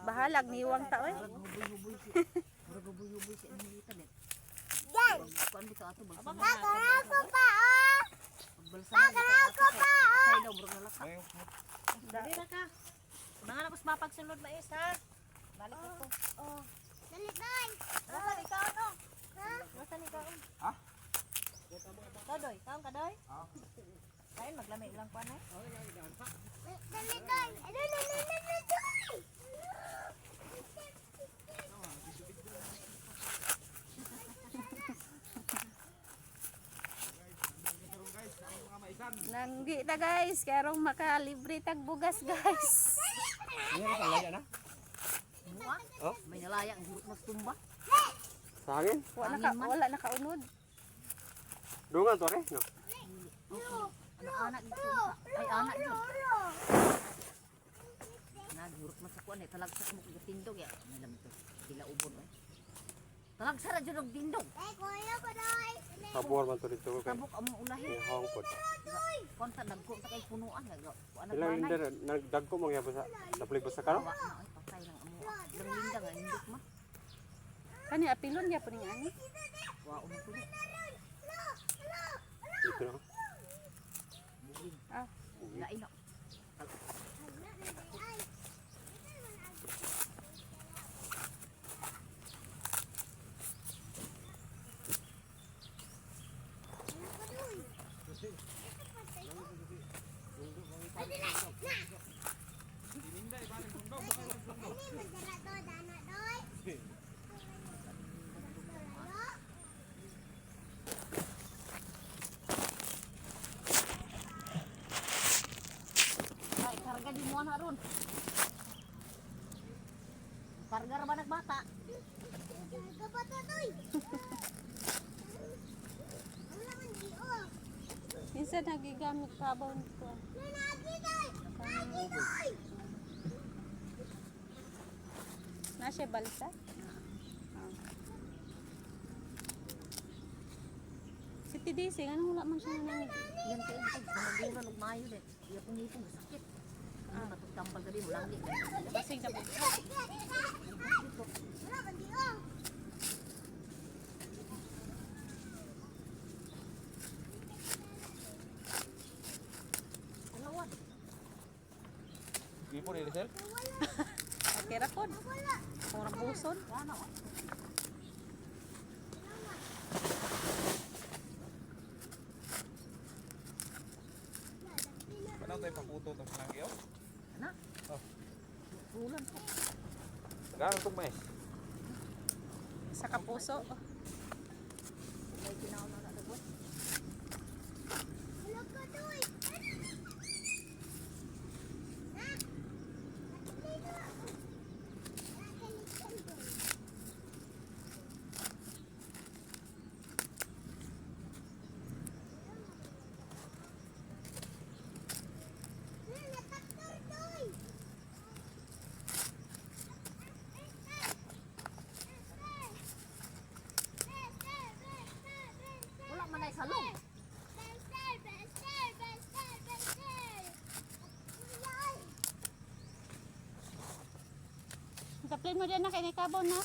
Bahalag niwang ta oy. Gubuy-gubuy si Anita din. Yan. Kuan bitaw ato balsa. Bakara ko pa oh. Balsa. Bakara ko pa oh. Say daw bro nalaka. Dali na ka. Mga napos mapagsulod na is ha. Balik ako. Oh. Dali doy. Nasaan ikaw no? Ha? Nasaan ikaw? Ha? Todoy, kaon ka doy? Kain maglami lang pa na. Dali doy. Dali doy. Langgi ta guys, karong makalibre tag bugas guys. Ini kan laya na. Muwa? Oh? May nalaya ang gurot mas tumba. Sa hangin? Wala nakaunod. Dungan to re, no. Anak-anak dito. Ay anak dito. Nagurot mas ako ani talagsa mo kag tindog ya. Nalam to. Dila ubon ay. Talagsa ra jud og tindog. Ay kuya ko doy. Sabor man to dito kay. Tabok amo ulahi. Hong pod. Konta dagko sa kay punuan nga. Anak Ilang manay. linda nagdagko mo gyapon sa naplig sa karo. Wa na ay patay lang amo. Lang linda nga indok ma. Kani apilon ya puning ani. Wa umo ko. Dito na. Bugin. Ah, Lain na. Ay, karga di mo na ron. Karga ra ba nagbata? Kapata doy. Wala man di oh. minsan nagigamit kabaw nito. Nagi doy. Nagi doy. Na siya balsa. Si TDC, ano wala man siya nanamig. Yan kay ito, nagura ug maayo din. Iya pungipong sakit. Ano natutambal gadi mo langi. Basing ka ba? Wala man di oh. Alawan. Ipo ni Rizal. Okay ra pod. Murang buson. Ano? Ano tayo paputo to sa langyaw? Ana? Oh. Bulan po. Gaan tong mais. Sa kapuso. May kinaon na dagwat. Wala ka doy. Wala man ay salong. Taplin mo dyan na kay kabaw na.